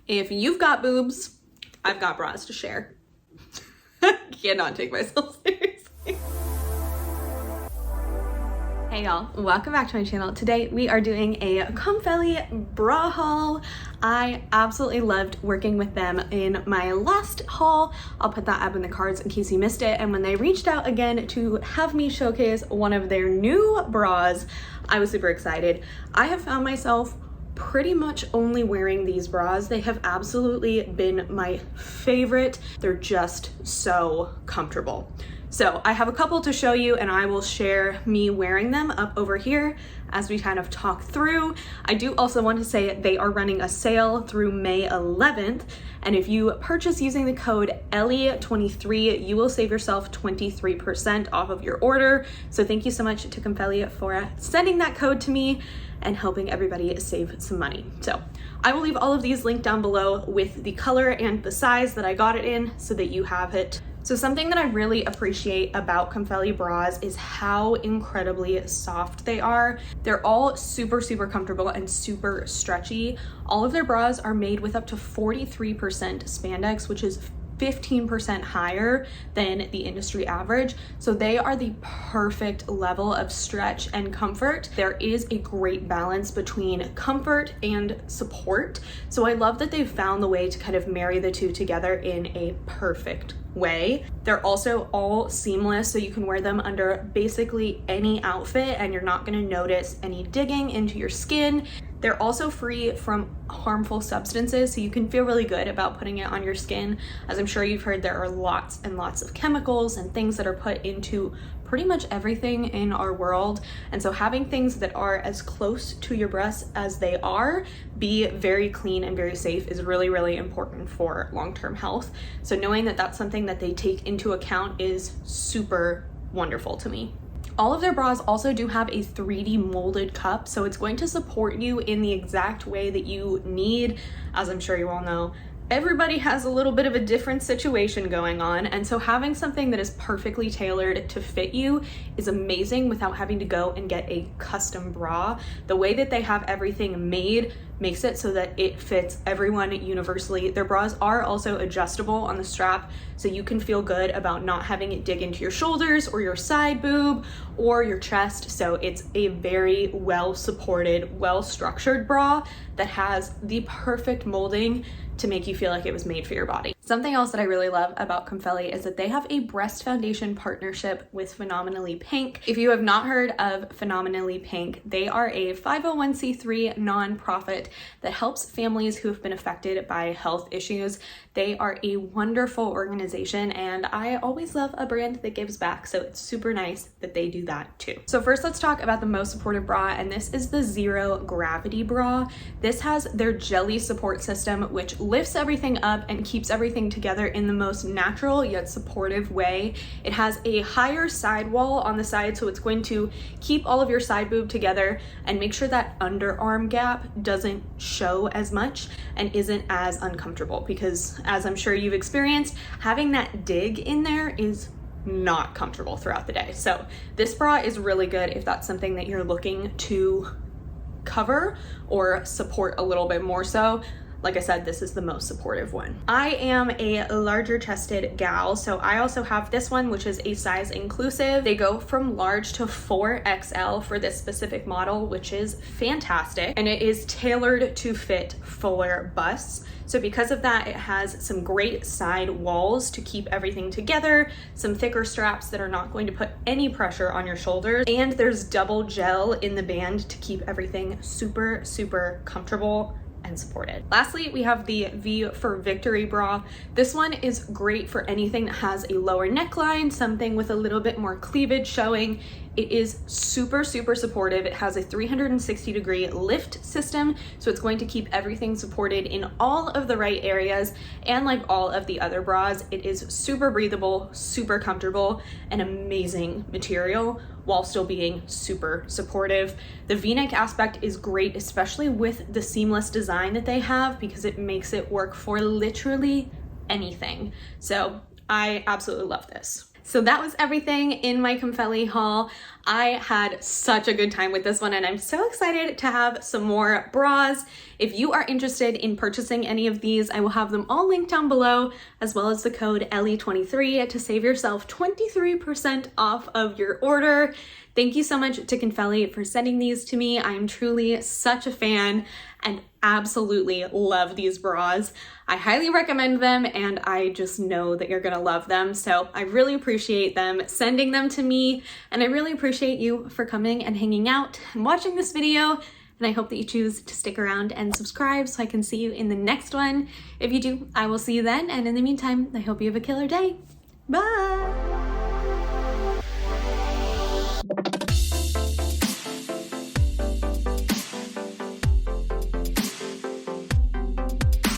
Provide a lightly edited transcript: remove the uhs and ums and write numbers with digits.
If you've got boobs, I've got bras to share. Cannot take myself seriously. Hey y'all, welcome back to my channel. Today we are doing a Comfelie bra haul. I absolutely loved working with them in my last haul. I'll put that up in the cards in case you missed it. And when they reached out again to have me showcase one of their new bras, I was super excited. I have found myself pretty much only wearing these bras. They have absolutely been my favorite. They're just so comfortable. So I have a couple to show you and I will share me wearing them up over here as we kind of talk through. I do also want to say they are running a sale through May 11th. And if you purchase using the code ELLIE23, you will save yourself 23% off of your order. So thank you so much to Comfelie for sending that code to me and helping everybody save some money. So I will leave all of these linked down below with the color and the size that I got it in so that you have it. So something that I really appreciate about Comfelie bras is how incredibly soft they are. They're all super, super comfortable and super stretchy. All of their bras are made with up to 43% spandex, which is 15% higher than the industry average. So they are the perfect level of stretch and comfort. There is a great balance between comfort and support. So I love that they've found the way to kind of marry the two together in a perfect way. They're also all seamless, so you can wear them under basically any outfit and you're not going to notice any digging into your skin. They're also free from harmful substances, so you can feel really good about putting it on your skin. As I'm sure you've heard, there are lots and lots of chemicals and things that are put into pretty much everything in our world. And so having things that are as close to your breasts as they are, be very clean and very safe, is really, really important for long-term health. So knowing that that's something that they take into account is super wonderful to me. All of their bras also do have a 3D molded cup, so it's going to support you in the exact way that you need. As I'm sure you all know, everybody has a little bit of a different situation going on, and so having something that is perfectly tailored to fit you is amazing without having to go and get a custom bra. The way that they have everything made makes it so that it fits everyone universally. Their bras are also adjustable on the strap, so you can feel good about not having it dig into your shoulders or your side boob or your chest. So it's a very well supported, well structured bra that has the perfect molding to make you feel like it was made for your body. Something else that I really love about Comfelie is that they have a breast foundation partnership with Phenomenally Pink. If you have not heard of Phenomenally Pink, they are a 501c3 nonprofit that helps families who have been affected by health issues. They are a wonderful organization, and I always love a brand that gives back, so it's super nice that they do that too. So first, let's talk about the most supportive bra, and this is the Zero Gravity Bra. This has their jelly support system, which lifts everything up and keeps everything together in the most natural yet supportive way. It has a higher sidewall on the side, so it's going to keep all of your side boob together and make sure that underarm gap doesn't show as much and isn't as uncomfortable, because as I'm sure you've experienced, having that dig in there is not comfortable throughout the day. So this bra is really good if that's something that you're looking to cover or support a little bit more so. Like I said, this is the most supportive one. I am a larger chested gal, so I also have this one, which is a size inclusive. They go from large to 4XL for this specific model, which is fantastic. And it is tailored to fit fuller busts. So because of that, it has some great side walls to keep everything together, some thicker straps that are not going to put any pressure on your shoulders, and there's double gel in the band to keep everything super, super comfortable and supported. Lastly, we have the V for Victory bra. This one is great for anything that has a lower neckline, something with a little bit more cleavage showing. It is super, super supportive. It has a 360-degree lift system, so it's going to keep everything supported in all of the right areas. And like all of the other bras, it is super breathable, super comfortable, an amazing material while still being super supportive. The V-neck aspect is great, especially with the seamless design that they have, because it makes it work for literally anything. So I absolutely love this. So that was everything in my Comfelie haul. I had such a good time with this one, and I'm so excited to have some more bras. If you are interested in purchasing any of these, I will have them all linked down below, as well as the code ELLIE23 to save yourself 23% off of your order. Thank you so much to Comfelie for sending these to me. I am truly such a fan and absolutely love these bras. I highly recommend them, and I just know that you're gonna love them. So I really appreciate them sending them to me, and I really appreciate you for coming and hanging out and watching this video. And I hope that you choose to stick around and subscribe so I can see you in the next one. If you do, I will see you then. And in the meantime, I hope you have a killer day. Bye.